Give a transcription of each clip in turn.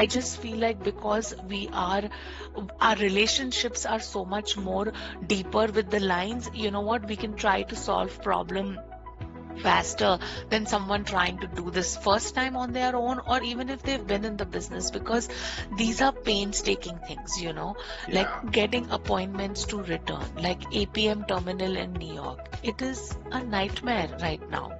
I just feel like because our relationships are so much more deeper with the lines, you know what, we can try to solve problem faster than someone trying to do this first time on their own, or even if they've been in the business, because these are painstaking things, like Yeah. getting appointments to return, like APM terminal in New York. It is a nightmare right now.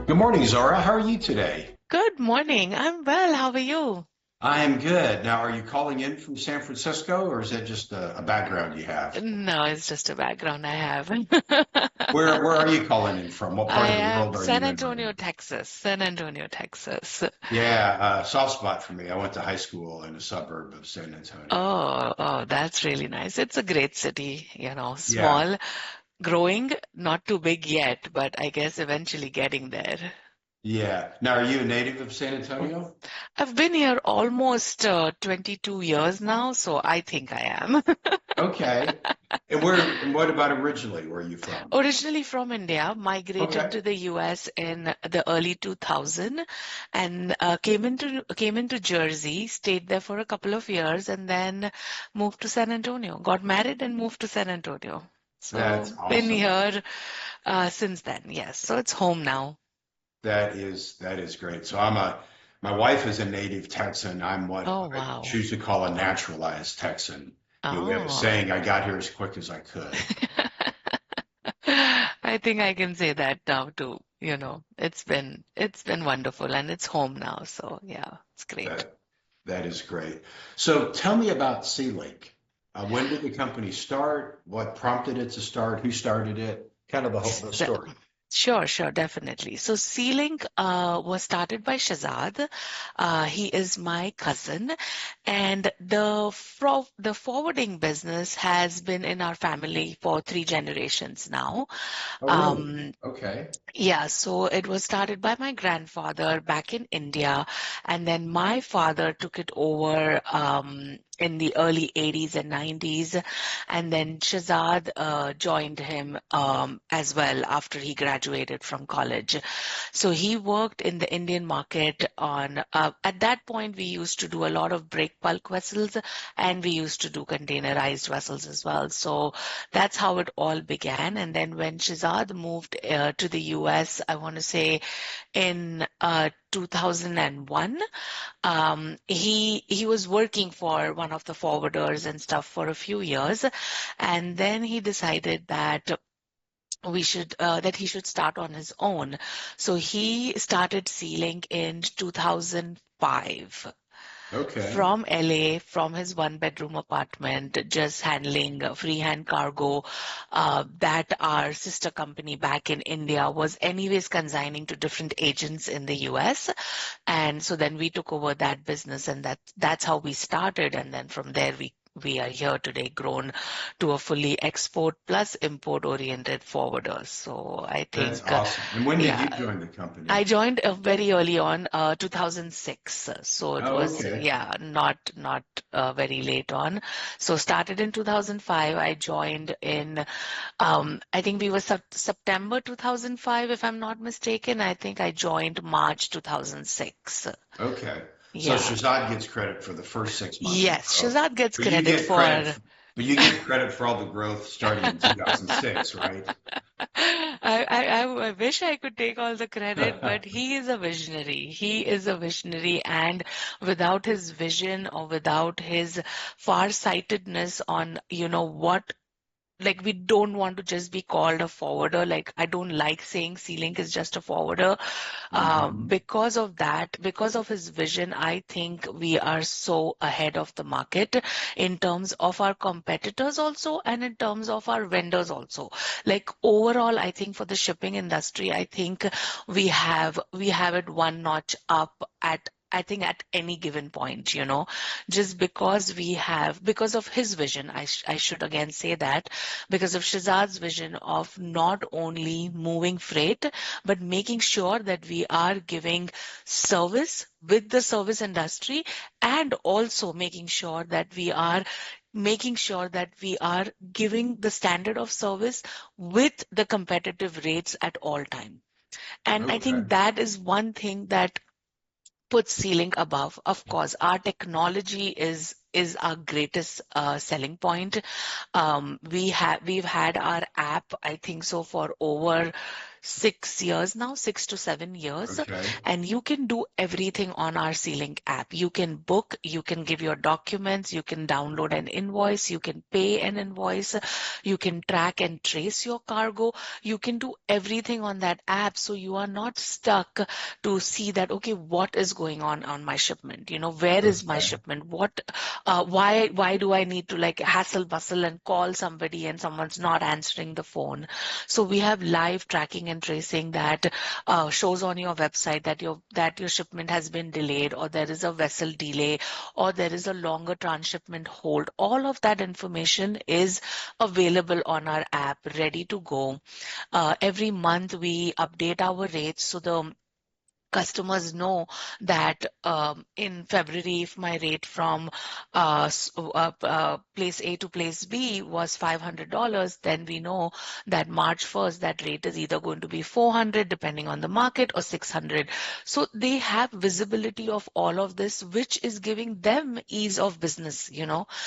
Good morning, Zohra. How are you today? Good morning. I'm well. How are you? I am good. Now, are you calling in from San Francisco, or is that just a background you have? No, it's just a background I have. Where are you calling in from? What I part of the am world are San you in right Antonio, now? Texas. San Antonio, Texas. Yeah, soft spot for me. I went to high school in a suburb of San Antonio. Oh, that's really nice. It's a great city, Yeah, small, growing, not too big yet, but I guess eventually getting there. yeah. Now, are you a native of San Antonio? I've been here almost 22 years now, so I think I am. Okay. And what about originally? Where are you from? Originally from India, migrated Okay. to the US in the early 2000, and came into Jersey, stayed there for a couple of years, and then moved to San Antonio. Got married and moved to San Antonio. That's So been awesome. here since then. Yes, so it's home now. That is great. My wife is a native Texan. I'm what Oh I wow. choose to call a naturalized Texan. We have a Oh. saying, I got here as quick as I could. I think I can say that now too. It's been wonderful and it's home now. So yeah, it's great. That that is great. So tell me about SeaLink. When did the company start? What prompted it to start? Who started it? Kind of the So, story. sure, definitely. So SeaLink was started by Shazad. He is my cousin, and the forwarding business has been in our family for 3 generations now. Oh, really? Um, Okay. Yeah, so it was started by my grandfather back in India, and then my father took it over in the early 80s and 90s, and then Shazad joined him as well after he graduated from college. So he worked in the Indian market at that point, we used to do a lot of break bulk vessels, and we used to do containerized vessels as well. So that's how it all began. And then when Shazad moved to the US, I want to say in 2001, he was working for one of the forwarders and stuff for a few years, and then he decided that he should start on his own. So he started SeaLink in 2005 Okay. from LA, from his one-bedroom apartment, just handling freehand cargo that our sister company back in India was anyways consigning to different agents in the US. And so then we took over that business, and that's how we started. And then from there, we are here today, grown to a fully export plus import oriented forwarder. So I That's think, awesome. And when did you yeah, join the I company? joined very early on, 2006. So it Oh, was, okay. yeah, not very late on. So started in 2005. I joined in, I think we were September 2005, if I'm not mistaken. I think I joined March 2006. Okay. So Yeah. Shazad gets credit for the first 6 months of Yes, growth, Shazad gets but you credit get credit, for. but you get credit for all the growth starting in 2006, right? I wish I could take all the credit, but he is a visionary. He is a visionary, and without his vision or without his far-sightedness on, what, like, we don't want to just be called a forwarder. Like, I don't like saying SeaLink is just a forwarder. hmm Because of that, because of his vision, I think we are so ahead of the market in terms of our competitors also, and in terms of our vendors also. Like overall, I think for the shipping industry, I think we have it one notch up at, I think, at any given point, just because of his vision. I should again say that, because of Shazad's vision of not only moving freight, but making sure that we are giving service with the service industry, and also making sure that we are making sure that we are giving the standard of service with the competitive rates at all time. And I Okay. think that is one thing that puts SeaLink above. Of course, our technology is our greatest selling point. We've had our app, I think so, for over 6 years now, 6 to 7 years, Okay. and you can do everything on our SeaLink app. You can book, you can give your documents, you can download an invoice, you can pay an invoice, you can track and trace your cargo. You can do everything on that app, so you are not stuck to see that, okay, what is going on my shipment? Where is my Okay. shipment? Why do I need to like hassle bustle and call somebody and someone's not answering the phone? So we have live tracking and tracing that shows on your website that your shipment has been delayed, or there is a vessel delay, or there is a longer transshipment hold. All of that information is available on our app, ready to go. Every month we update our rates, so the customers know that in February, if my rate from place A to place B was $500, then we know that March 1st, that rate is either going to be 400, depending on the market, or 600. So they have visibility of all of this, which is giving them ease of business. They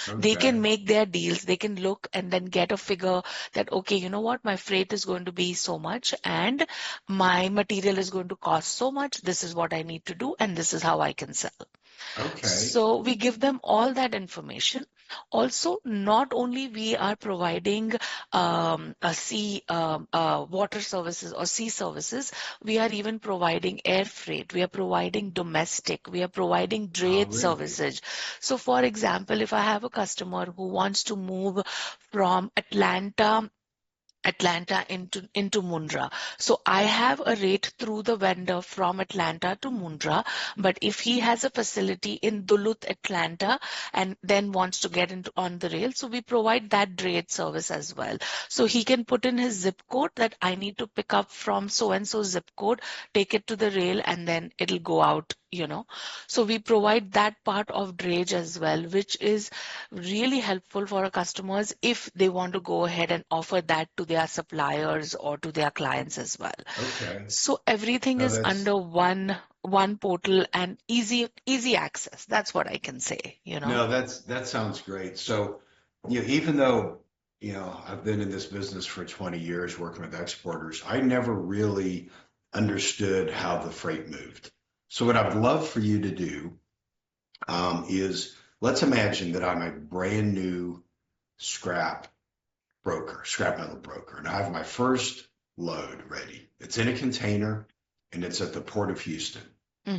Okay. can make their deals, they can look and then get a figure that, okay, you know what, my freight is going to be so much, and my material is going to cost so much. This is what I need to do, and this is how I can sell. Okay. So we give them all that information. Also, not only we are providing a sea water services or sea services, we are even providing air freight. We are providing domestic. We are providing Oh, drayage really? services. So, for example, if I have a customer who wants to move from Atlanta into Mundra. So I have a rate through the vendor from Atlanta to Mundra, but if he has a facility in Duluth, Atlanta, and then wants to get into on the rail, so we provide that drayage service as well. So he can put in his zip code that I need to pick up from so and so zip code, take it to the rail, and then it'll go out. So we provide that part of drayage as well, which is really helpful for our customers if they want to go ahead and offer that to their suppliers or to their clients as well. Okay. So everything No, is that's under one portal and easy access. That's what I can say. no, that sounds great. So, even though, I've been in this business for 20 years working with exporters, I never really understood how the freight moved. So what I'd love for you to do is let's imagine that I'm a brand new scrap scrap metal broker, and I have my first load ready. It's in a container and it's at the port of Houston. Hmm.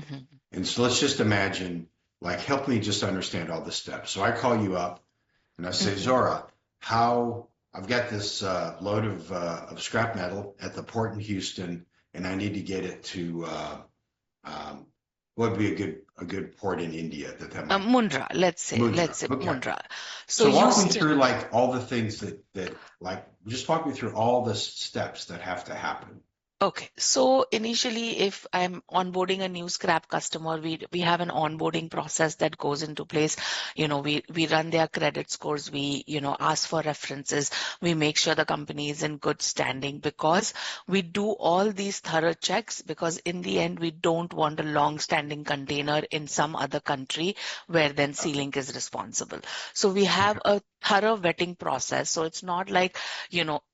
And so let's just imagine, like, help me just understand all the steps. So I call you up and I say, Hmm. Zohra, how I've got this load of scrap metal at the port in Houston, and I need to get it to um, what would be a good port in India that might Mundra, let's say, Mudra. Okay. Mundra. So So walk me Houston. through like all the things that like just walk me through all the steps that have to happen. Okay, so initially, if I'm onboarding a new scrap customer, we have an onboarding process that goes into place. We run their credit scores. We ask for references. We make sure the company is in good standing, because we do all these thorough checks, because in the end we don't want a long-standing container in some other country where then SeaLink is responsible. So we have a thorough vetting process. So it's not like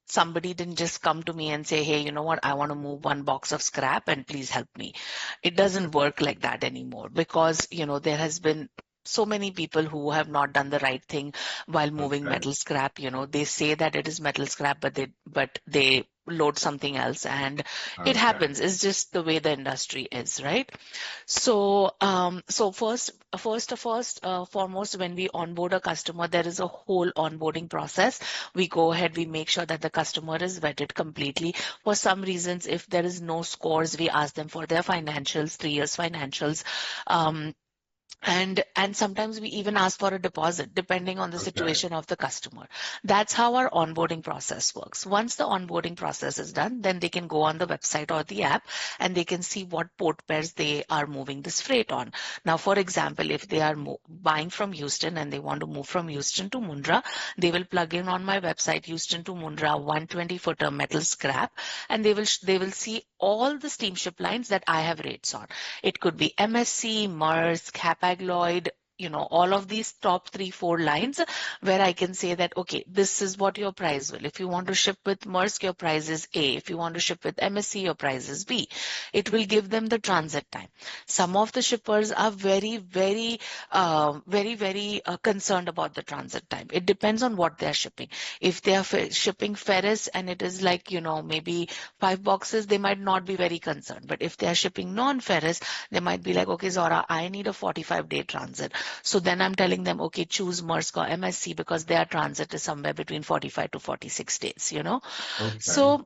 somebody didn't just come to me and say, hey, you know what, I want to move one box of scrap and please help me. It Okay. doesn't work like that anymore, because there has been so many people who have not done the right thing while moving Okay. metal scrap. They say that it is metal scrap, but they load something else, and it Okay. happens. It's just the way the industry is, right? So foremost, when we onboard a customer, there is a whole onboarding process. We go ahead, we make sure that the customer is vetted completely. For some reasons, if there is no scores, we ask them for their financials, 3 years financials. Um, And sometimes we even ask for a deposit depending on the Okay. situation of the customer. That's how our onboarding process works. Once the onboarding process is done, then they can go on the website or the app and they can see what port pairs they are moving this freight on. Now, for example, if they are buying from Houston and they want to move from Houston to Mundra, they will plug in on my website Houston to Mundra 120-footer metal scrap, and they will see all the steamship lines that I have rates on. It could be MSC, Maersk, Hapag-Lloyd, all of these top 3, 4 lines where I can say that, okay, this is what your price will. If you want to ship with Maersk, your price is A. If you want to ship with MSC, your price is B. It will give them the transit time. Some of the shippers are very concerned about the transit time. It depends on what they are shipping. If they are shipping ferrous and it is like, maybe 5 boxes, they might not be very concerned. But if they are shipping non-ferrous, they might be like, okay, Zohra, I need a 45-day transit. So then I'm telling them, okay, choose Maersk or MSC because their transit is somewhere between 45 to 46 days. Okay. So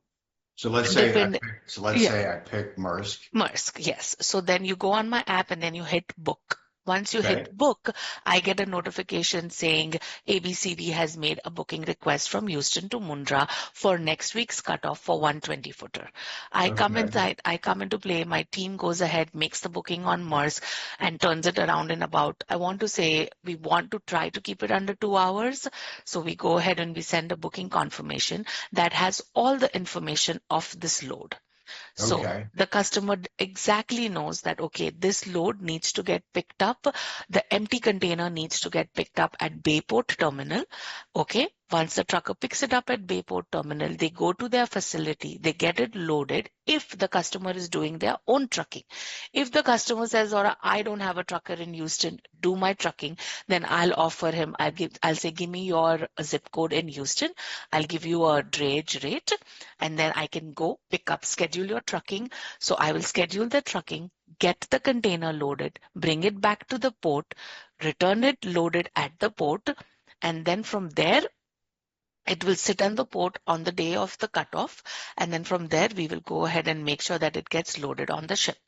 So let's say I depend, pick, so let's yeah. say I pick Maersk. Maersk, yes. So then you go on my app and then you hit book. Once you hit Okay. book, I get a notification saying ABCD has made a booking request from Houston to Mundra for next week's cutoff for 120-footer. I come Okay. inside, I come into play, my team goes ahead, makes the booking on Maersk and turns it around in about, I want to say, we want to try to keep it under 2 hours. So we go ahead and we send a booking confirmation that has all the information of this load. So Okay. the customer exactly knows that, okay, this load needs to get picked up. The empty container needs to get picked up at Bayport terminal. Okay. Once the trucker picks it up at Bayport terminal, they go to their facility, they get it loaded if the customer is doing their own trucking. If the customer says, or I don't have a trucker in Houston, do my trucking, then I'll offer him, I'll say, give me your zip code in Houston. I'll give you a drayage rate and then I can go pick up, schedule your trucking. So I will schedule the trucking, get the container loaded, bring it back to the port, return it loaded at the port, and then from there, it will sit on the port on the day of the cutoff. And then from there, we will go ahead and make sure that it gets loaded on the ship.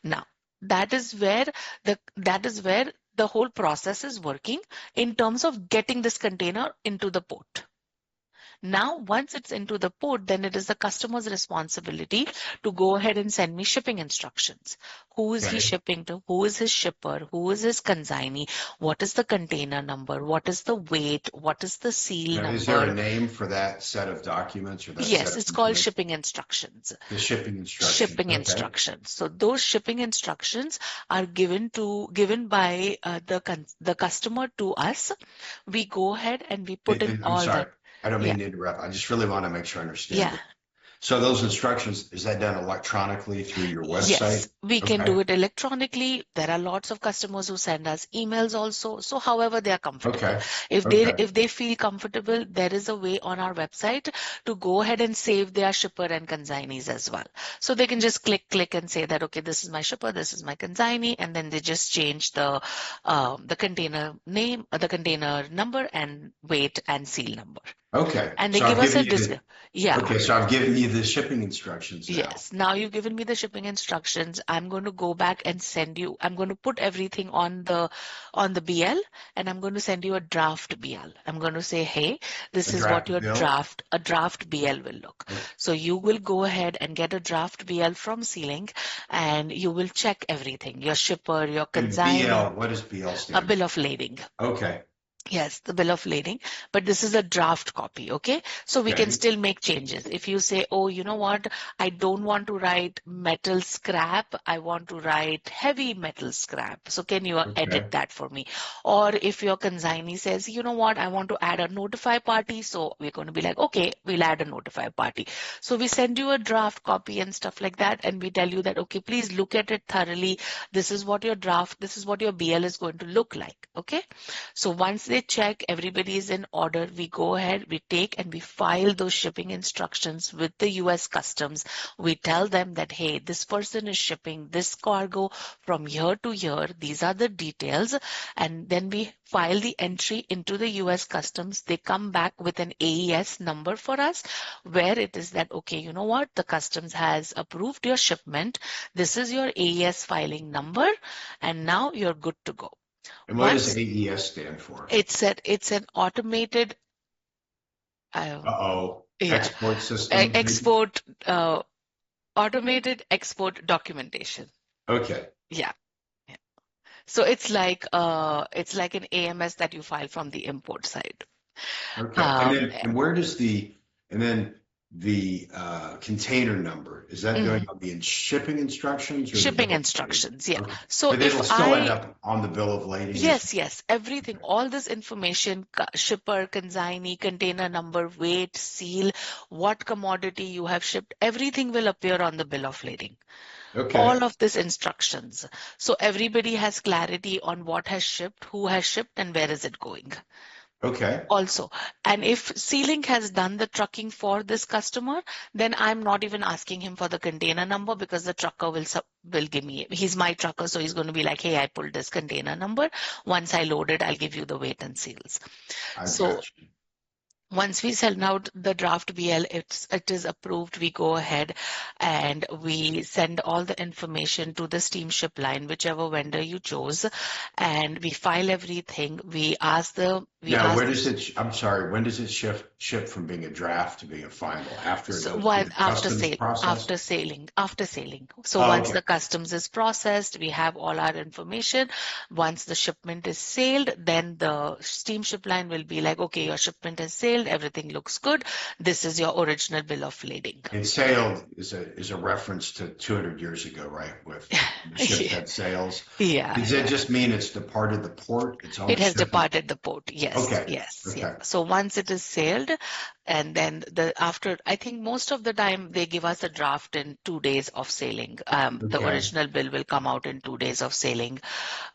Now, that is where the whole process is working in terms of getting this container into the port. Now, once it's into the port, then it is the customer's responsibility to go ahead and send me shipping instructions. Who is he Okay. shipping to? Who is his shipper? Who is his consignee? What is the container number? What is the weight? What is the seal Now, is there a number? name for that set of documents or that set Yes, of it's called information? shipping instructions. The shipping instructions. Shipping Okay. instructions. So those shipping instructions are given by the customer to us. We go ahead and we put in I'm all sorry. that. I don't Yeah, mean to interrupt. I just really want to make sure I understand yeah. it. So those instructions, is that done electronically through your website? Yes, we can Okay. do it electronically. There are lots of customers who send us emails also. So however they are comfortable. Okay. If they Okay. if they feel comfortable, there is a way on our website to go ahead and save their shipper and consignees as well. So they can just click and say that, okay, this is my shipper, this is my consignee, and then they just change the container name, the container number and weight and seal number. Okay. And they So give I've us given a you the discount. Yeah. Okay, so I've given you the shipping instructions now. Yes, now you've given me the shipping instructions. I'm going to go back and send you, I'm going to put everything on the BL and I'm going to send you a draft BL. I'm going to say, hey, A this is what draft your bill. a draft BL will look. Okay. So you will go ahead and get a draft BL from SeaLink and you will check everything, your shipper, your And consignee, BL, what does BL a stand bill of lading. for? Okay. Yes, the bill of lading, but this is a draft copy, okay? So we can Okay. still make changes. If you say, oh, you know what, I don't want to write metal scrap, I want to write heavy metal scrap. So can you edit Okay. that for me? Or if your consignee says, you know what, I want to add a notify party, so we're going to be like, okay, we'll add a notify party. So we send you a draft copy and stuff like that, and we tell you that, okay, please look at it thoroughly. This is what your BL is going to look like, okay? So once they check everybody is in order, we go ahead, we take and we file those shipping instructions with the US Customs. We tell them that, hey, this person is shipping this cargo from here to here. These are the details. And then we file the entry into the US Customs. They come back with an AES number for us, where it is that, okay, you know what? The Customs has approved your shipment. This is your AES filing number, and now you're good to go. And what does AES stand for? It's an automated Uh-oh. yeah Export system? export automated export documentation. Okay. Yeah. So it's like an AMS that you file from the import side. Okay. And where does the container number, is that going on the shipping instructions or the Shipping bill of instructions, lading? yeah. Okay. So But it'll still end up on the bill of lading? yes, everything, all this information, shipper, consignee, container number, weight, seal, what commodity you have shipped, everything will appear on the bill of lading. Okay. All of these instructions. So everybody has clarity on what has shipped, who has shipped, and where is it going. Okay. Also, and if SeaLink has done the trucking for this customer, then I'm not even asking him for the container number, because the trucker will give me, he's my trucker, so he's going to be like, hey, I pulled this container number. Once I load it, I'll give you the weight and seals. So once we send out the draft BL, it is approved, we go ahead and we send all the information to the steamship line, whichever vendor you chose, and we file everything. I'm sorry, when does it ship from being a draft to being a final? After it goes through the customs process? After sailing. So once the customs is processed, we have all our information. Once the shipment is sailed, then the steamship line will be like, okay, your shipment is sailed, everything looks good. This is your original bill of lading. And sailed is a reference to 200 years ago, right? With the ships had sails. Yeah. Does that just mean it's departed the port? It has departed the port. Yes. Okay. Yes. Okay. Yeah. So once it is sailed, and then I think most of the time they give us a draft in 2 days of sailing. The original bill will come out in 2 days of sailing.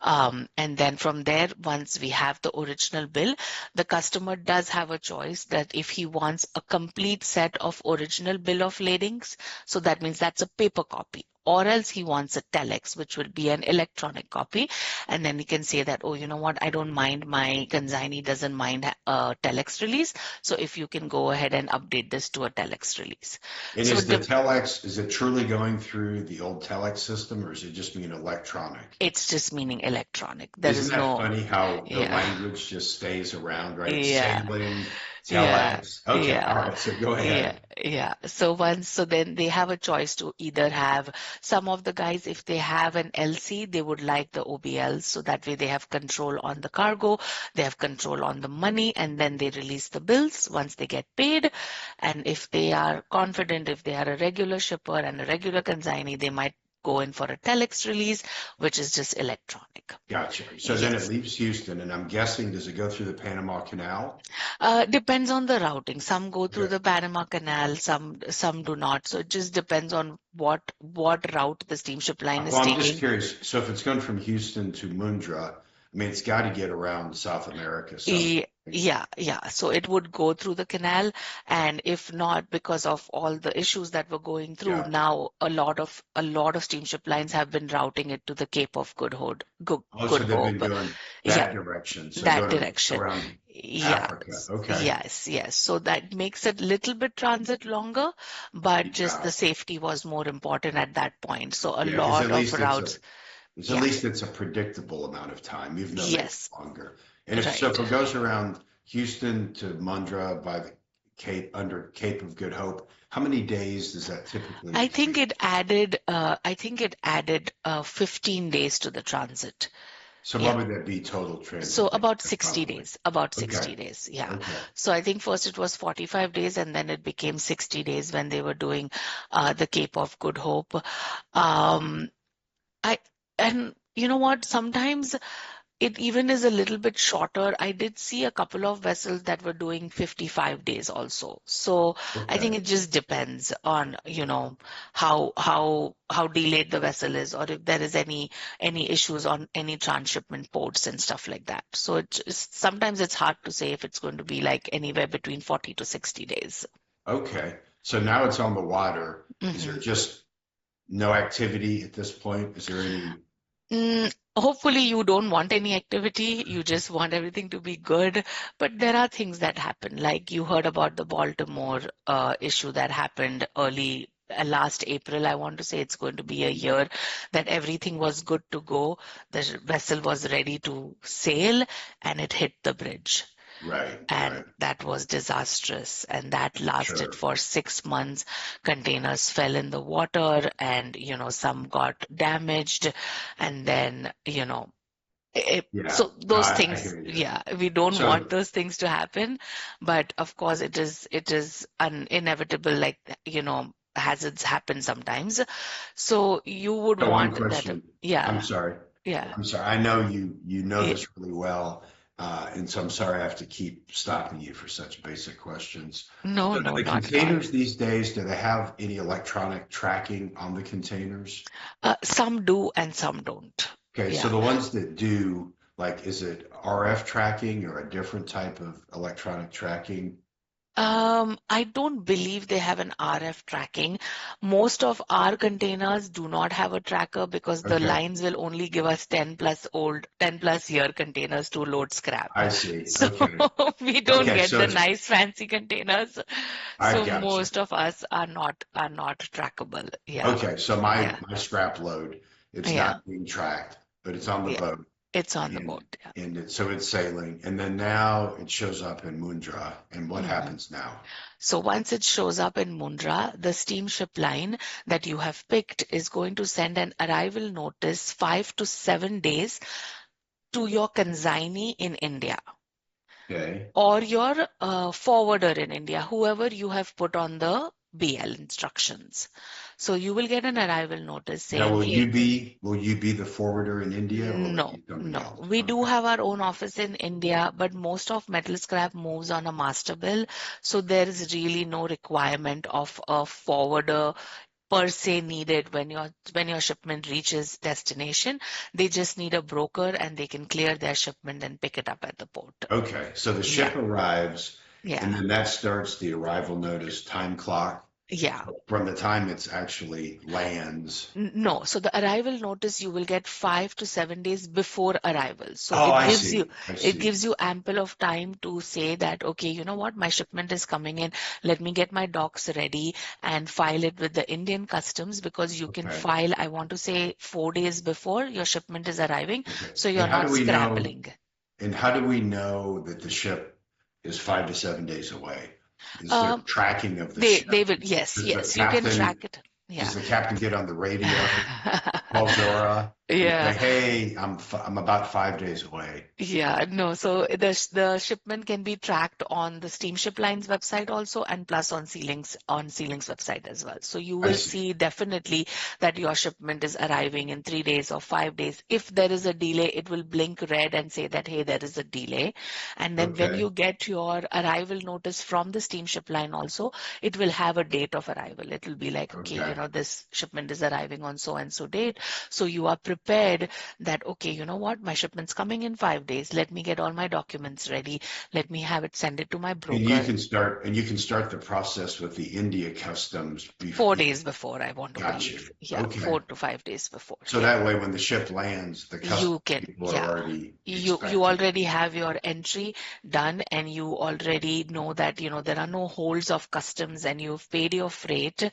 And then from there, once we have the original bill, the customer does have a choice that if he wants a complete set of original bill of ladings, so that means that's a paper copy, or else he wants a telex, which will be an electronic copy. And then he can say that, oh, you know what, I don't mind, my consignee doesn't mind a telex release. So if you can go ahead and update this to a telex release. And is the telex, is it truly going through the old telex system, or is it just mean electronic? It's just meaning electronic. Isn't that funny how the language just stays around, right? Yeah. SeaLink, telex. Okay, yeah. All right, so go ahead. Yeah. So then they have a choice to either have, some of the guys, if they have an LC, they would like the OBL, so that way they have control on the cargo, they have control on the money, and then they release the bills once they get paid. And if they are confident, if they are a regular shipper and a regular consignee, they might go in for a telex release, which is just electronic. Gotcha. So then it leaves Houston, and I'm guessing, does it go through the Panama Canal? Depends on the routing. Some go through the Panama Canal, some do not. So it just depends on what route the steamship line is taking. I'm just curious. So if it's going from Houston to Mundra, I mean, it's got to get around South America. Yeah. So it would go through the canal, and if not, because of all the issues that were going through, now a lot of steamship lines have been routing it to the Cape of Good Hope. So they've been doing that direction. So that direction. Around Africa. Okay. Yes. So that makes it a little bit transit longer, but just the safety was more important at that point. So a lot of routes. At least it's a predictable amount of time, even though it's longer. And if it goes around Houston to Mundra by the Cape, under Cape of Good Hope, how many days does that typically take? I think it added 15 days to the transit. So what would that be total transit? So about 60 days. Yeah. Okay. So I think first it was 45 days, and then it became 60 days when they were doing the Cape of Good Hope. And you know what? Sometimes it even is a little bit shorter. I did see a couple of vessels that were doing 55 days also. So I think Okay. it just depends on, how delayed the vessel is, or if there is any issues on any transshipment ports and stuff like that. So sometimes it's hard to say if it's going to be like anywhere between 40 to 60 days. Okay. So now it's on the water. Is there Mhm. just no activity at this point? Is there any? Hopefully you don't want any activity. You just want everything to be good. But there are things that happen. Like you heard about the Baltimore issue that happened early last April. I want to say it's going to be a year that everything was good to go. The vessel was ready to sail and it hit the bridge. Right, right. And that was disastrous. And that lasted Sure. for 6 months. Containers fell in the water and, some got damaged. And then, Yeah. so No, those I things, hear you. yeah, we don't want So those things to happen. But of course, it is inevitable, like, hazards happen sometimes. So you would one want that, question. I'm yeah, sorry. yeah, I'm sorry. I know you know yeah. this really well, and so I'm sorry I have to keep stopping you for such basic questions. No, So do no, the not at all. containers these days, do they have any electronic tracking on the containers? Some do and some don't. Okay, so Yeah. the ones that do, like, is it RF tracking or a different type of electronic tracking? I don't believe they have an RF tracking. Most of our containers do not have a tracker because the Okay, lines will only give us 10 plus year containers to load scrap. I see. So Okay. we don't Okay, get so the it's, nice fancy containers. I So got you. most of us are not trackable. Yeah. Okay, so my Yeah. my scrap load, it's Yeah. not being tracked, but it's on the Yeah. boat It's on the and boat. Yeah. so it's sailing, and then now it shows up in Mundra, and what Mhm. happens now? So once it shows up in Mundra, the steamship line that you have picked is going to send an arrival notice 5 to 7 days to your consignee in India Okay, or your forwarder in India, whoever you have put on the BL instructions. So you will get an arrival notice now saying, hey, will you be the forwarder in India, or will it no, be somebody no. else? We do Okay, have our own office in India, but most of metal scrap moves on a master bill. So there is really no requirement of a forwarder per se needed when your shipment reaches destination. They just need a broker and they can clear their shipment and pick it up at the port. okay. So the Yeah, ship arrives, and yeah, then that starts the arrival notice time clock yeah. from the time it's actually lands. No, so the arrival notice you will get 5 to 7 days before arrival. So Oh, it I gives you see. I it see. gives you ample of time to say that, okay, you know what, my shipment is coming in. Let me get my docs ready and file it with the Indian customs because you can Okay. file, I want to say 4 days before your shipment is arriving, Okay. so And you're how not do we know? scrambling. And how do we know that the ship is 5 to 7 days away? Is there Um, tracking of the they ship? they will, yes, Does the yes, you can captain track it. does Yeah. the captain get on the radio, call Zohra, and say, Yeah. "Hey, I'm about 5 days away." Yeah, no. So the shipment can be tracked on the steamship line's website also, and plus on SeaLink's website as well. So you I will see. see definitely that your shipment is arriving in 3 days or 5 days. If there is a delay, it will blink red and say that, hey, there is a delay. And then when Okay. you get your arrival notice from the steamship line also, it will have a date of arrival. It will be like, okay, Okay. this shipment is arriving on so and so date. So you are prepared that, okay, you know what, my shipment's coming in 5 days. Let me get all my documents ready. Let me have it send it to my broker. And you can start the process with the India customs Four before. days before, I want to Gotcha. believe. Yeah, Okay. 4 to 5 days before. So Yeah. that way, when the ship lands, the You customs can, people are yeah. already You expecting. already have your entry done and you already know that, there are no holds of customs and you've paid your freight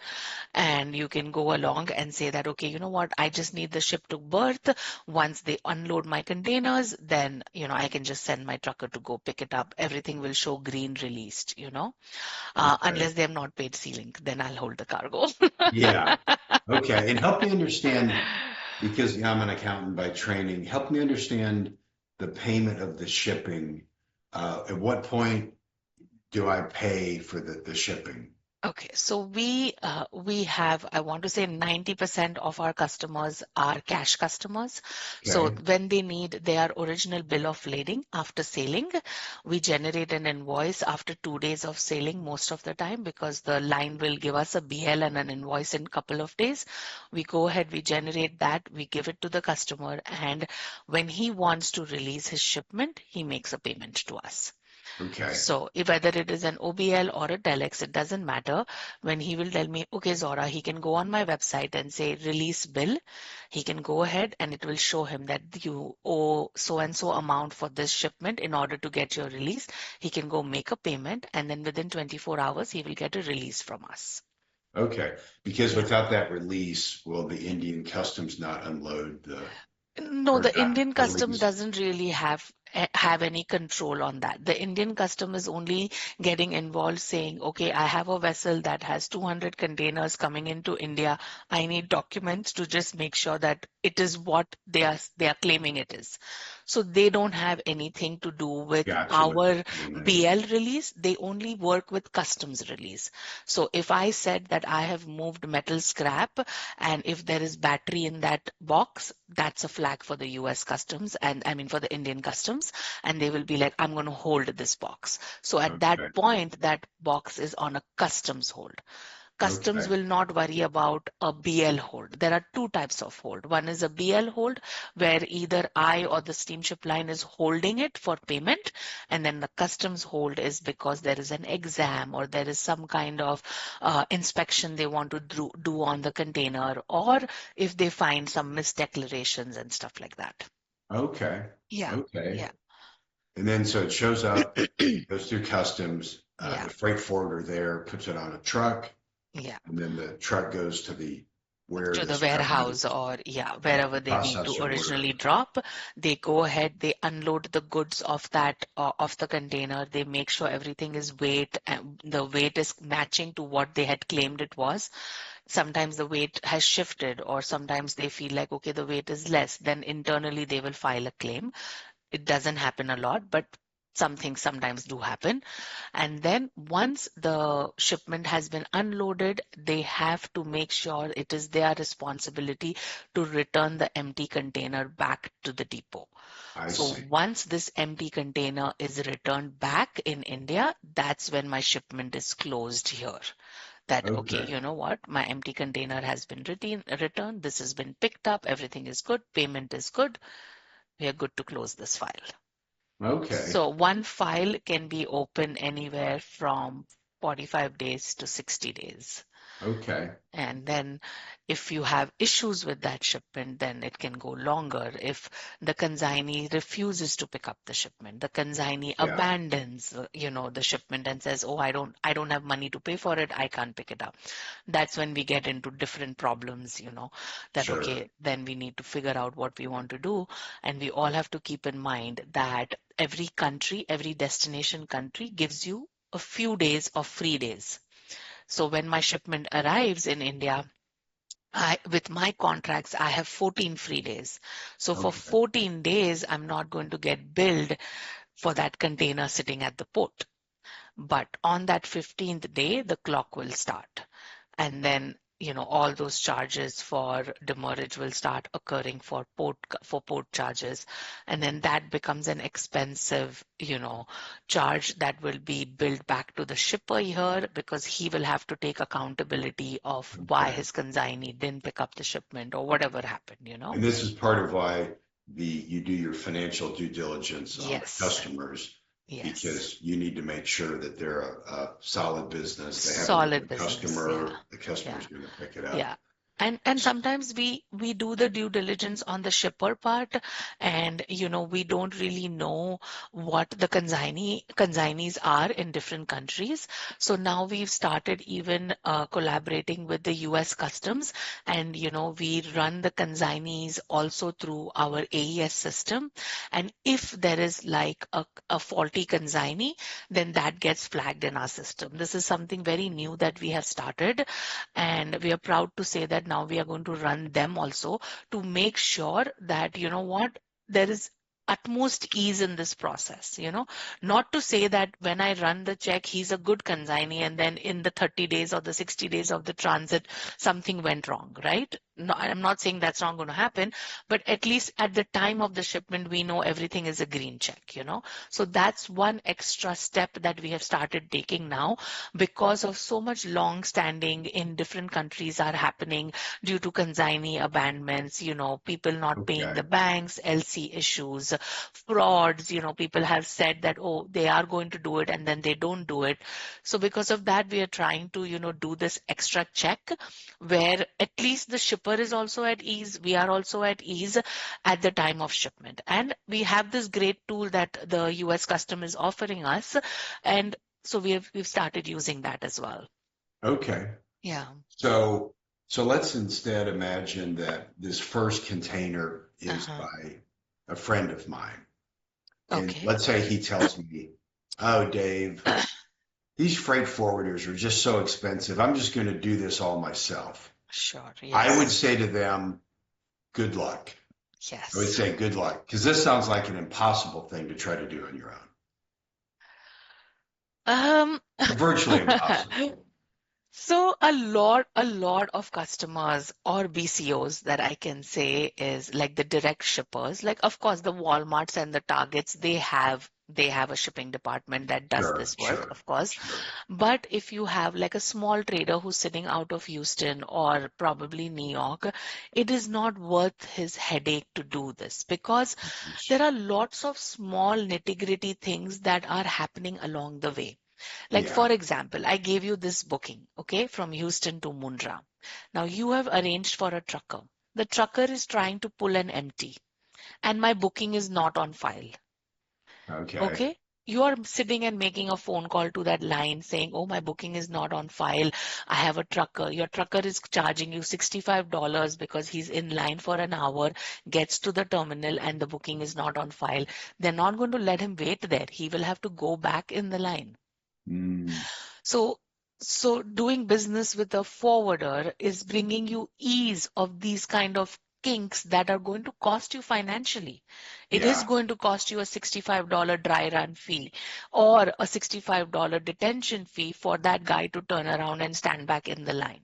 and you can go along and say that, okay, you know what, I just need the ship to berth. Once they unload my containers, then, I can just send my trucker to go pick it up. Everything will show green released. Okay. Unless they have not paid SeaLink, then I'll hold the cargo. Yeah. Okay. And help me understand, because I'm an accountant by training, help me understand the payment of the shipping. At what point do I pay for the shipping? Okay, so we have, I want to say 90% of our customers are cash customers. So Okay. when they need their original bill of lading after sailing, we generate an invoice after 2 days of sailing most of the time, because the line will give us a BL and an invoice in a couple of days. We go ahead, we generate that, we give it to the customer, and when he wants to release his shipment, he makes a payment to us. Okay. So if whether it is an OBL or a telex, it doesn't matter. When he will tell me, okay, Zohra, he can go on my website and say release bill. He can go ahead and it will show him that you owe so and so amount for this shipment in order to get your release. He can go make a payment, and then within 24 hours, he will get a release from us. Okay. Because Yeah. without that release, will the Indian customs not unload the No, or the not Indian customs release? doesn't really have any control on that. The Indian custom is only getting involved saying, okay, I have a vessel that has 200 containers coming into India. I need documents to just make sure that it is what they are claiming it is. So they don't have anything to do with Gotcha with the our payment. BL release. They only work with customs release. So if I said that I have moved metal scrap, and if there is battery in that box, that's a flag for the US customs, and I mean for the Indian customs, and they will be like, I'm going to hold this box. So at that Okay. point, that box is on a customs hold. Customs Okay. will not worry about a BL hold. There are two types of hold. One is a BL hold, where either I or the steamship line is holding it for payment, and then the customs hold is because there is an exam or there is some kind of inspection they want to do on the container, or if they find some misdeclarations and stuff like that. Okay. Yeah, Okay. yeah, And then so it shows up, goes through customs, yeah. the freight forwarder there puts it on a truck, Yeah. and then the truck goes to the where To the this crap warehouse, moves. or yeah, Yeah, wherever the they need to processor, originally wherever. drop. They go ahead, they unload the goods of that of the container. They make sure everything is weight, the weight is matching to what they had claimed it was. Sometimes the weight has shifted, or sometimes they feel like, okay, the weight is less, then internally they will file a claim. It doesn't happen a lot, but some things sometimes do happen. And then once the shipment has been unloaded, they have to make sure it is their responsibility to return the empty container back to the depot. I So see. once this empty container is returned back in India, that's when my shipment is closed here. That, okay, Okay. you know what, my empty container has been returned, this has been picked up, everything is good, payment is good, we are good to close this file. Okay. So one file can be open anywhere from 45 days to 60 days. Okay. And then if you have issues with that shipment, then it can go longer. If the consignee refuses to pick up the shipment, the consignee Yeah. abandons, the shipment and says, oh, I don't have money to pay for it, I can't pick it up. That's when we get into different problems, that, Sure. okay, then we need to figure out what we want to do. And we all have to keep in mind that every country, every destination country gives you a few days of free days. So when my shipment arrives in India, with my contracts, I have 14 free days. So for Okay. 14 days, I'm not going to get billed for that container sitting at the port. But on that 15th day, the clock will start. And then, all those charges for demurrage will start occurring for port charges. And then that becomes an expensive, charge that will be billed back to the shipper here, because he will have to take accountability of why Okay. his consignee didn't pick up the shipment or whatever happened. And this is part of why you do your financial due diligence on the Yes, customers yes. because you need to make sure that they're a solid business. They have a Solid good business. Yeah, customer. The yeah. customer's going to pick it up. Yeah. And sometimes we do the due diligence on the shipper part, and we don't really know what the consignees are in different countries. So now we've started even collaborating with the US Customs, and we run the consignees also through our AES system. And if there is like a faulty consignee, then that gets flagged in our system. This is something very new that we have started, and we are proud to say that now we are going to run them also, to make sure that, there is utmost ease in this process, not to say that when I run the check, he's a good consignee and then in the 30 days or the 60 days of the transit, something went wrong, right? No, I'm not saying that's not going to happen, but at least at the time of the shipment, we know everything is a green check. So that's one extra step that we have started taking now because of so much long standing in different countries are happening due to consignee abandonments, people not paying the Okay. banks, LC issues, frauds, people have said that, oh, they are going to do it and then they don't do it. So because of that, we are trying to, do this extra check where at least the shipper is also at ease. We are also at ease at the time of shipment. And we have this great tool that the US Custom is offering us. And so we've started using that as well. Okay. Yeah. So, so let's instead imagine that this first container is Uh-huh. by a friend of mine. And Okay. let's say he tells me, oh, Dave, these freight forwarders are just so expensive. I'm just going to do this all myself. Sure. I would Yes. say to them, good luck. I would Yes. say good luck because this sounds like an impossible thing to try to do on your Um, own. Virtually impossible. so a lot of customers or BCOs that I can say is like the direct shippers. Like, of course, the Walmarts and the Targets, they have a shipping department that does Sure, this work, sure, of course. sure. But if you have like a small trader who's sitting out of Houston or probably New York, it is not worth his headache to do this because there are lots of small nitty-gritty things that are happening along the way. Like, Yeah. for example, I gave you this booking, okay, from Houston to Mundra. Now you have arranged for a trucker. The trucker is trying to pull an empty, and my booking is not on file. Okay. Okay? You are sitting and making a phone call to that line saying, oh, my booking is not on file. I have a trucker. Your trucker is charging you $65 because he's in line for an hour, gets to the terminal, and the booking is not on file. They're not going to let him wait there. He will have to go back in the line. Mm, So, so doing business with a forwarder is bringing you ease of these kind of kinks that are going to cost you financially. It is yeah, going to cost you a $65 dry run fee or a $65 detention fee for that guy to turn around and stand back in the line.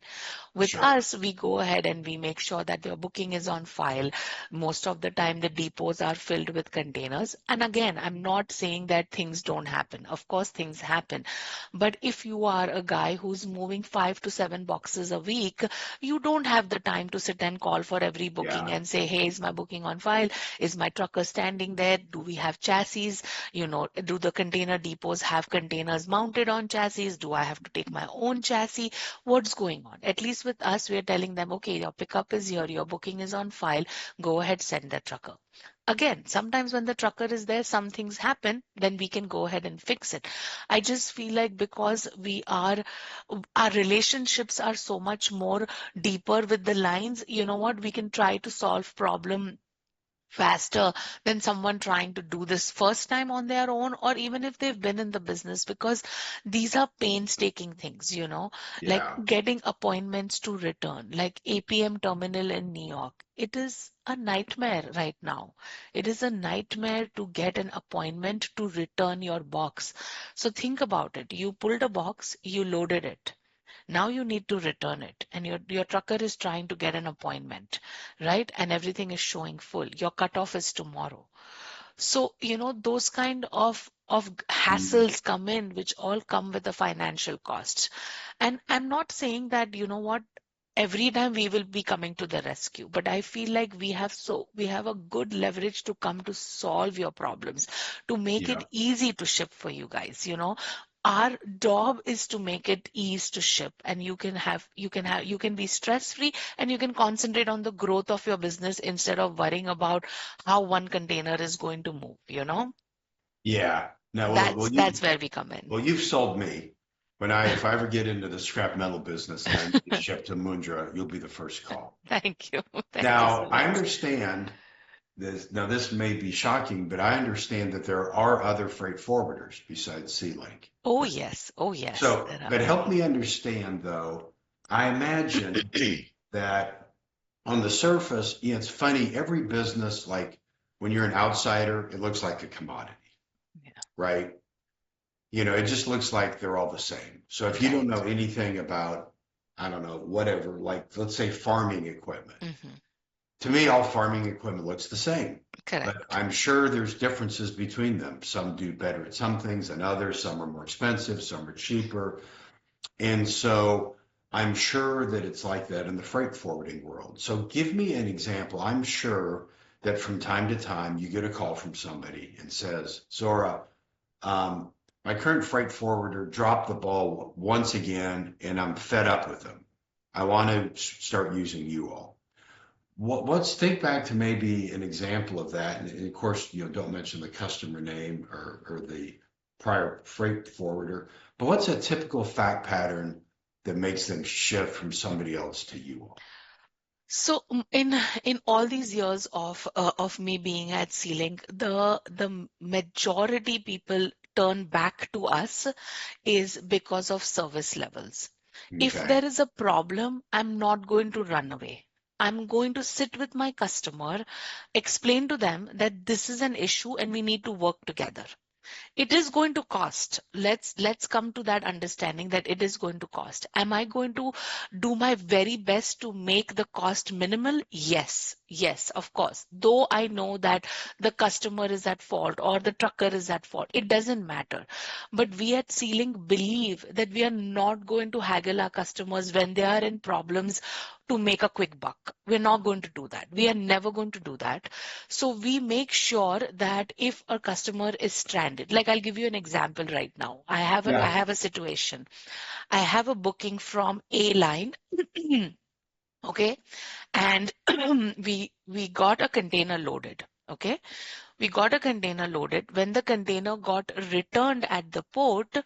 With sure. us, we go ahead and we make sure that your booking is on file. Most of the time, the depots are filled with containers. And again, I'm not saying that things don't happen. Of course, things happen. But if you are a guy who's moving 5 to 7 boxes a week, you don't have the time to sit and call for every booking Yeah. and say, hey, is my booking on file? Is my trucker standing there? Do we have chassis? Do the container depots have containers mounted on chassis? Do I have to take my own chassis? What's going on? At least with us, we're telling them, okay, your pickup is here, your booking is on file, go ahead, send the trucker. Again, sometimes when the trucker is there, some things happen, then we can go ahead and fix it. I just feel like because our relationships are so much more deeper with the lines, you know what, we can try to solve problem faster than someone trying to do this first time on their own, or even if they've been in the business, because these are painstaking things, like Yeah. getting appointments to return, like APM terminal in New York. It is a nightmare right now. It is a nightmare to get an appointment to return your box. So think about it. You pulled a box, you loaded it. Now you need to return it, and your trucker is trying to get an appointment, right? And everything is showing full. Your cutoff is tomorrow. So, those kind of Mm, hassles come in, which all come with the financial costs. And I'm not saying that, every time we will be coming to the rescue, but I feel like we have a good leverage to come to solve your problems, to make it yeah. easy to ship for you guys. Our job is to make it easy to ship, and you can be stress free, and you can concentrate on the growth of your business instead of worrying about how one container is going to move. Yeah. No, That's that's where we come in. well, you've sold me. If I ever get into the scrap metal business and I need to ship to Mundra, you'll be the first call. Thank you. Thank you Now, so I much. understand this. Now, this may be shocking, but I understand that there are other freight forwarders besides SeaLink. Oh yes, oh yes, So, there but are. help me understand though. I imagine that on the surface, it's funny, every business, like when you're an outsider, it looks like a commodity, right? It just looks like they're all the same. So if you don't Right. know anything about, I don't know, whatever, like let's say farming equipment, Hmm. to me, all farming equipment looks the same. But Correct. I'm sure there's differences between them. Some do better at some things than others. Some are more expensive, some are cheaper. And so I'm sure that it's like that in the freight forwarding world. So give me an example. I'm sure that from time to time you get a call from somebody and says, Zora, um, my current freight forwarder dropped the ball once again, and I'm fed up with them. I want to start using you all. Let's think back to maybe an example of that. And of course, don't mention the customer name or the prior freight forwarder. But what's a typical fact pattern that makes them shift from somebody else to you all? So in all these years of me being at SeaLink, the majority people turn back to us is because of service levels. If Okay. there is a problem, I'm not going to run away. I'm going to sit with my customer, explain to them that this is an issue and we need to work together. It is going to cost. Let's come to that understanding that it is going to cost. Am I going to do my very best to make the cost minimal? Yes, of course. Though I know that the customer is at fault or the trucker is at fault, it doesn't matter. But we at SeaLink believe that we are not going to haggle our customers when they are in problems to make a quick buck. We're not going to do that. We are never going to do that. So we make sure that if a customer is stranded, like I'll give you an example right now. I Yeah. have a situation. I have a booking from A line. Okay. And we got a container loaded. Okay. We got a container loaded. When the container got returned at the port,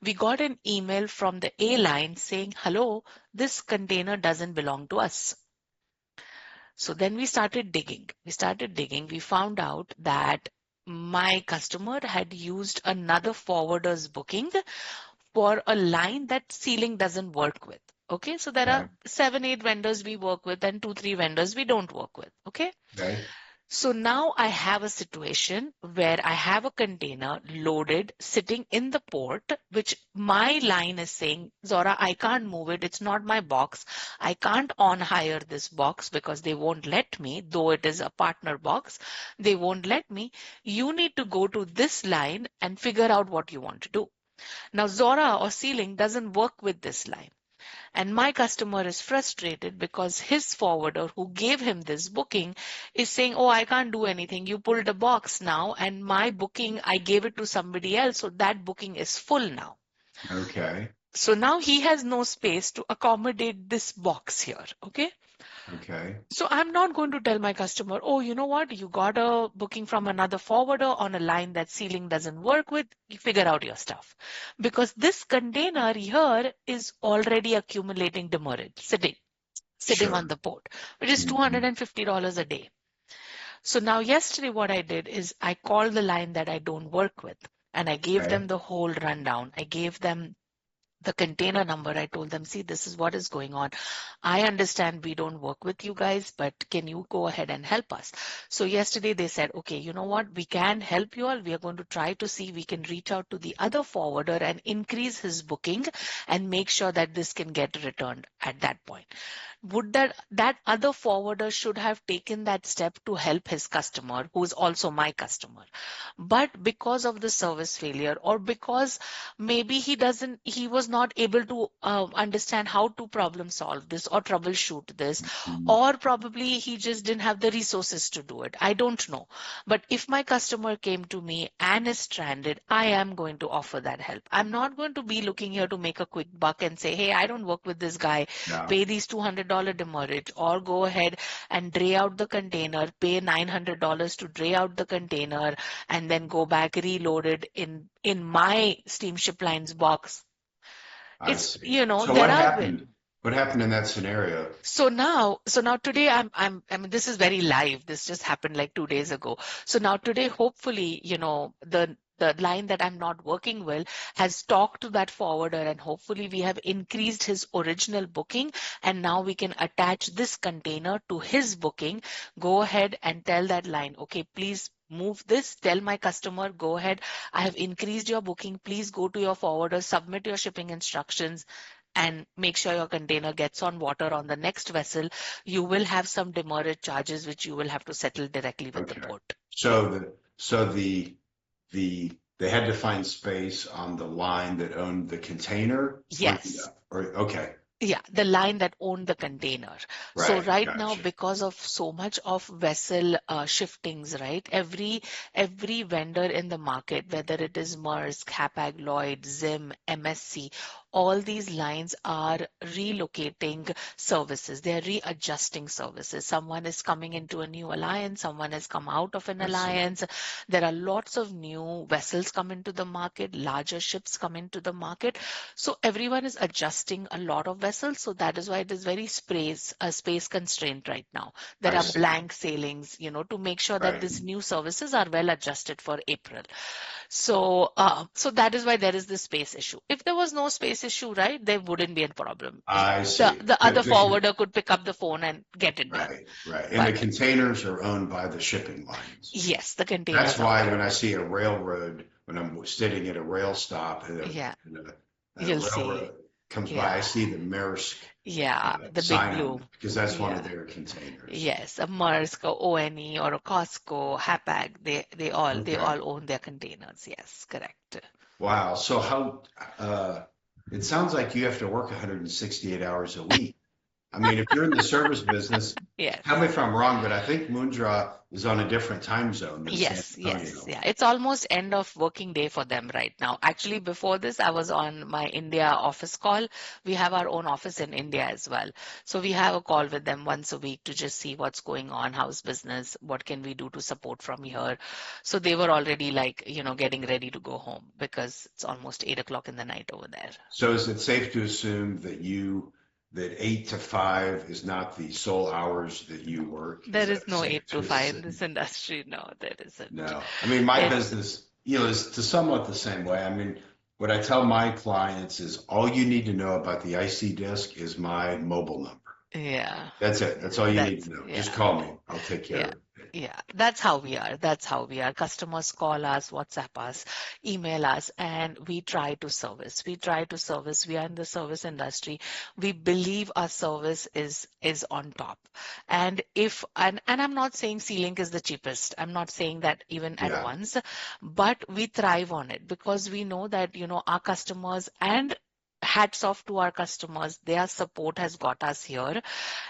we got an email from the A line saying, hello, this container doesn't belong to us. So then we started digging. We found out that my customer had used another forwarder's booking for a line that SeaLink doesn't work with. Okay, so there are Okay. 7, 8 vendors we work with and 2, 3 vendors we don't work with. Okay. Okay. So now I have a situation where I have a container loaded sitting in the port, which my line is saying, Zora, I can't move it. It's not my box. I can't on hire this box because they won't let me, though it is a partner box. They won't let me. You need to go to this line and figure out what you want to do. Now, Zora or SeaLink doesn't work with this line. And my customer is frustrated because his forwarder who gave him this booking is saying, oh, I can't do anything. You pulled a box now, and my booking, I gave it to somebody else. So that booking is full now. Okay. So now he has no space to accommodate this box here. Okay. Okay. So I'm not going to tell my customer, oh, you know what? You got a booking from another forwarder on a line that SeaLink doesn't work with. You figure out your stuff. Because this container here is already accumulating demurrage, sitting on Sure. the port, which is Mhm. $250 a day. So now yesterday what I did is I called the line that I don't work with and I gave them Okay. the whole rundown. I gave them the container number. I told them, see, this is what is going on. I understand we don't work with you guys, but can you go ahead and help us? So yesterday they said, okay, you know what? We can help you all. We are going to try to see we can reach out to the other forwarder and increase his booking and make sure that this can get returned at that point. Would that other forwarder should have taken that step to help his customer, who is also my customer. But because of the service failure, or because maybe he was not able to understand how to problem solve this or troubleshoot this, Mhm. or probably he just didn't have the resources to do it. I don't know. But if my customer came to me and is stranded, I am going to offer that help. I'm not going to be looking here to make a quick buck and say, hey, I don't work with this guy, Yeah. pay these $200 demurrage, or go ahead and dray out the container, pay $900 to dray out the container, and then go back reloaded in my steamship lines box. I It's, see. So there what are happened? ways. What happened in that scenario? So now today I mean, this is very live. This just happened like 2 days ago. So now today, hopefully, the the line that I'm not working with has talked to that forwarder, and hopefully we have increased his original booking, and now we can attach this container to his booking. Go ahead and tell that line, okay, please move this, tell my customer, go ahead, I have increased your booking, please go to your forwarder, submit your shipping instructions, and make sure your container gets on water on the next vessel. You will have some demurrage charges which you will have to settle directly with the Okay. port. Yeah. So they had to find space on the line that owned the container Yes. or okay, Yeah, the line that owned the container. So right, right now, gotcha. because of so much of vessel shiftings, right? Every vendor in the market, whether it is Maersk, Hapag-Lloyd, Zim, MSC, all these lines are relocating services. They are readjusting services. Someone is coming into a new alliance. Someone has come out of an I see. alliance. There are lots of new vessels come into the market. Larger ships come into the market. So everyone is adjusting a lot of vessels. So that is why it is very space constraint right now. There I are see. blank sailings, to make sure that Right. these new services are well adjusted for April. So that is why there is this space issue. If there was no space issue, right, there wouldn't be a problem. I The see. the other forwarder could pick up the phone and get it done. Right, right. And the But containers are owned by the shipping lines. yes, the That's containers are why owned. when I see a railroad, when I'm sitting at a rail stop and Yeah, a you'll see. railroad comes by, I Yeah, see the Maersk yeah, the big sign blue. on because that's one of Yeah. their containers. Yes, a Maersk, a ONE, or a Costco, Hapag, they Okay. all own their containers. Yes, correct. Wow. So uh, it sounds like you have to work 168 hours a week. I mean, if you're in the service business, tell Yes. me if I'm wrong, but I think Mundra is on a different time zone than San Yes, yes, Antonio. yeah. It's almost end of working day for them right now. Actually, before this, I was on my India office call. We have our own office in India as well. So we have a call with them once a week to just see what's going on, how's business, what can we do to support from here. So they were already like, getting ready to go home because it's almost 8 o'clock in the night over there. So is it safe to assume that 8 to 5 is not the sole hours that you work? Is There is that no safe 8 to to 5 in assume? this industry. No, there isn't. No. I mean, my It's, business, is to somewhat the same way. I mean, what I tell my clients is all you need to know about the IC disk is my mobile number. yeah, That's it. That's all you need that's, to know. Just yeah. call me. I'll take care Yeah. of it. Yeah, that's how we are. That's how we are. Customers call us, WhatsApp us, email us, and we try to service. We try to service. We are in the service industry. We believe our service is on top. And I'm not saying SeaLink is the cheapest. I'm not saying that even at Yeah. once, but we thrive on it because we know that, our customers, and hats off to our customers. Their support has got us here,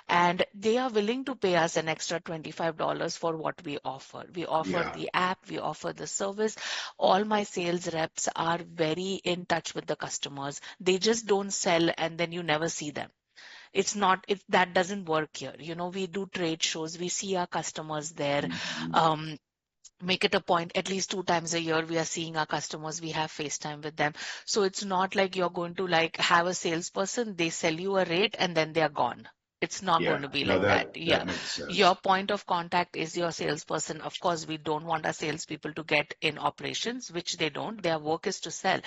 and they are willing to pay us an extra $25 for what we offer. We offer Yeah. the app, we offer the service. All my sales reps are very in touch with the customers. They just don't sell and then you never see them. It's not, if that doesn't work here. We do trade shows, we see our customers there. Mhm. Um, Make it a point at least 2 times a year we are seeing our customers, we have FaceTime with them. So it's not like you're going to like have a salesperson, they sell you a rate and then they're gone. It's not Yeah. going to be No, like that. Yeah. that makes Your sense. point of contact is your salesperson. Of course, we don't want our salespeople to get in operations, which they don't. Their work is to sell.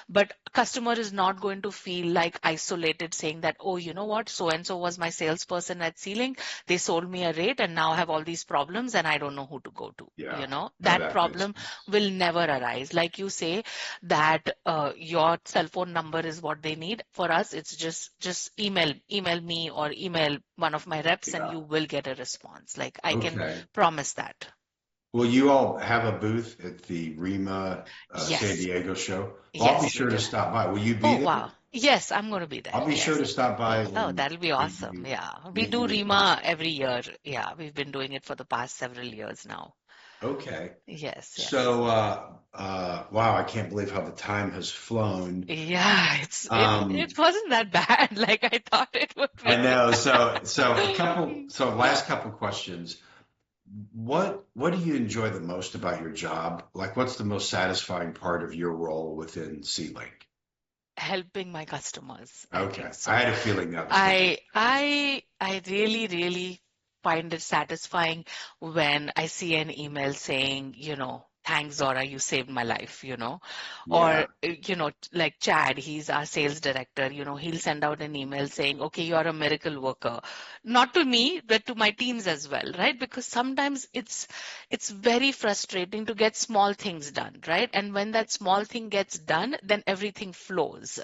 But customer is not going to feel like isolated saying that, oh, you know what, so and so was my salesperson at SeaLink. They sold me a rate and now I have all these problems and I don't know who to go to. Yeah. No, That that makes problem sense. will never arise. Like you say, that your cell phone number is what they need. For us, it's just email me or email one of my reps and Yeah. you will get a response. Like I can Okay. promise that. Will you all have a booth at the REMA San Yes, Diego show? Well, I'll be yes, we sure do. to stop by. Will you be Oh, there? wow. Yes, I'm going to be there. I'll be sure Yes. to stop by Oh, and that'll be meet awesome. you, Yeah. We meet do you in REMA person. every year. Yeah. We've been doing it for the past several years now. Okay. Yes, yes. So, wow, I can't believe how the time has flown. Yeah, Um, it wasn't that bad like I thought it would I be. know. So last couple questions. What do you enjoy the most about your job? Like, what's the most satisfying part of your role within SeaLink? Helping my customers, I Okay. think I so. had a feeling that was going to I really, really find it satisfying when I see an email saying, thanks, Zora, you saved my life, Or, Yeah. like Chad, he's our sales director, he'll send out an email saying, okay, you're a miracle worker. Not to me, but to my teams as well, right? Because sometimes it's very frustrating to get small things done, right? And when that small thing gets done, then everything flows.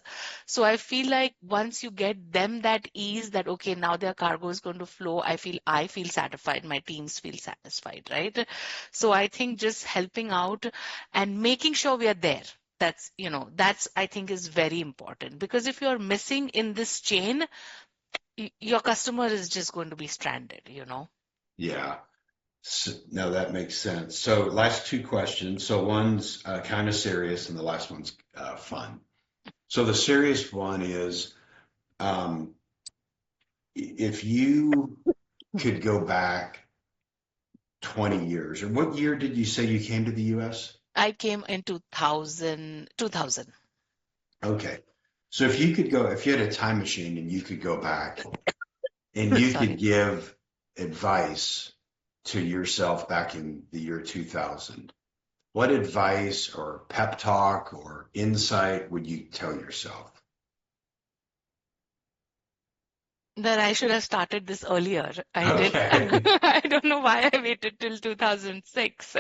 So I feel like once you get them that ease that, okay, now their cargo is going to flow, I feel satisfied, my teams feel satisfied, right? So I think just helping out and making sure we are there. That's I think is very important because if you're missing in this chain, your customer is just going to be stranded. Yeah. So, no, that makes sense. So, last two questions. So, one's kind of serious, and the last one's fun. So, the serious one is um, if you could go back 20 years, or what year did you say you came to the US? I came in 2000. Okay. So, if you had a time machine and you could go back and you could Sorry. give advice to yourself back in the year 2000, what advice or pep talk or insight would you tell yourself? That I should have started this earlier. I didn't. Okay. I don't know why I waited till 2006.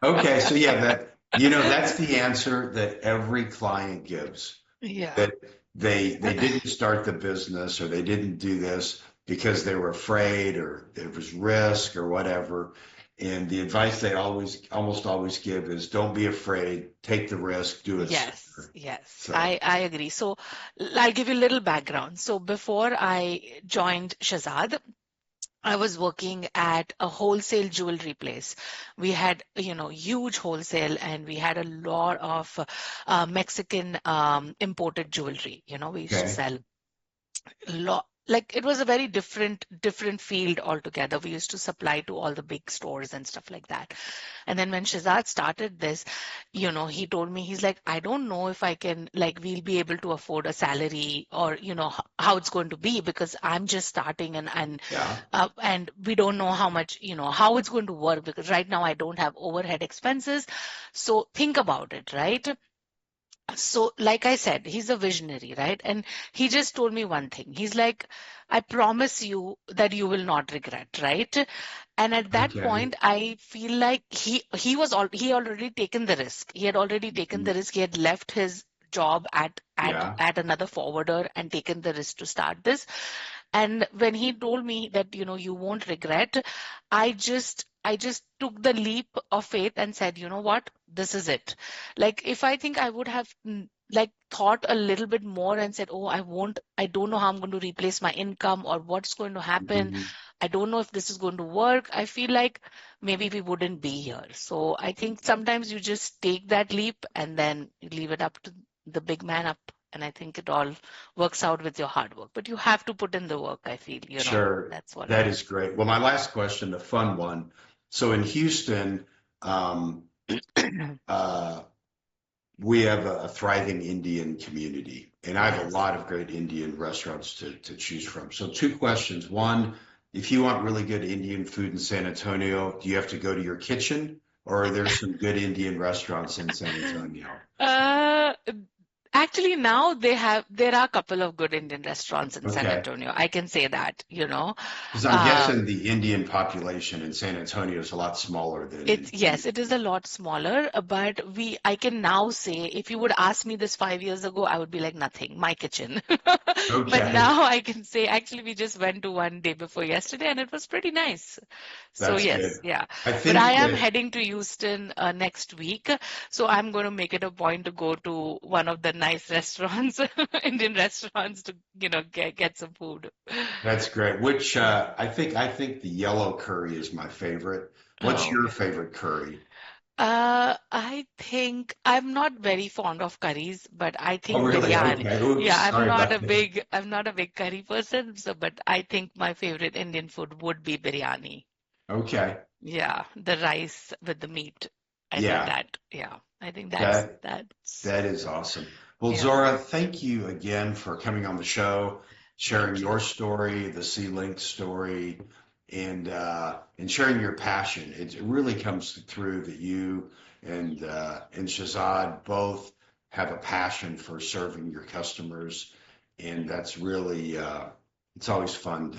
Okay. So yeah, that's the answer that every client gives. Yeah. That they didn't start the business or they didn't do this because they were afraid or there was risk or whatever. And the advice they almost always give is don't be afraid, take the risk, do it Yes, sooner. yes, So, I agree. So I'll give you a little background. So before I joined Shazad, I was working at a wholesale jewelry place. We had, huge wholesale and we had a lot of Mexican imported jewelry. We used to okay. sell a lot. Like it was a very different field altogether. We used to supply to all the big stores and stuff like that. And then when Shazad started this, he told me, he's like, I don't know if I can, like, we'll be able to afford a salary or, how it's going to be because I'm just starting Yeah. and we don't know how much, how it's going to work because right now I don't have overhead expenses. So think about it, right? So, like I said, he's a visionary, right? And he just told me one thing. He's like, I promise you that you will not regret, right? And at that Okay. point, I feel like he already taken the risk. He had already taken Mhm. the risk. He had left his job Yeah. at another forwarder and taken the risk to start this. And when he told me that, you won't regret, I just took the leap of faith and said, you know what, this is it. Like if I think I would have like thought a little bit more and said, oh, I don't know how I'm going to replace my income or what's going to happen. Mhm. I don't know if this is going to work. I feel like maybe we wouldn't be here. So I think sometimes you just take that leap and then you leave it up to the big man up. And I think it all works out with your hard work. But you have to put in the work, I feel, Sure. that's what it That is. is great. Well, my last question, the fun one. So in Houston, um, uh, we have a thriving Indian community, and I have a Yes. lot of great Indian restaurants to choose from. So two questions. One, if you want really good Indian food in San Antonio, do you have to go to your kitchen, or are there some good Indian restaurants in San Antonio? Uh, Actually, now there are a couple of good Indian restaurants in San Okay. Antonio. I can say that, Because I'm guessing the Indian population in San Antonio is a lot smaller than in Yes, it is a lot smaller, but I can now say, if you would ask me this 5 years ago, I would be like, nothing, my kitchen. But Okay, now I can say, actually, we just went to one day before yesterday and it was pretty nice. So that's yes, good. yeah. I But I think am that heading to Houston next week, so I'm going to make it a point to go to one of the nice restaurants, Indian restaurants to, get some food. that's great. Which Yeah. I think the yellow curry is my favorite. What's Oh, your yeah. favorite curry? I think I'm not very fond of curries, but I Oh, think really? biryani. Okay. Oops, Yeah, sorry about that. I'm not a big curry person, so but I think my favorite Indian food would be biryani. Okay. Yeah, the rice with the meat. I think Yeah, that, yeah, I think that that's that is awesome. Well, yeah. Zora, thank you again for coming on the show, sharing Thank you. your story, the SeaLink story. and sharing your passion. It really comes through that you and Shazad both have a passion for serving your customers, and that's really it's always fun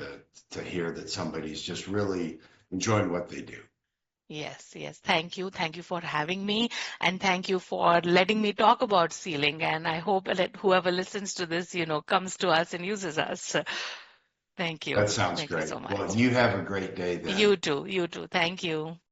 to hear that somebody's just really enjoying what they do. Yes, yes. Thank you. Thank you for having me. And thank you for letting me talk about SeaLink. And I hope that whoever listens to this, comes to us and uses us. Thank That you. sounds Thank you great. so much. Well, you have a great day then. You too. You too. Thank you.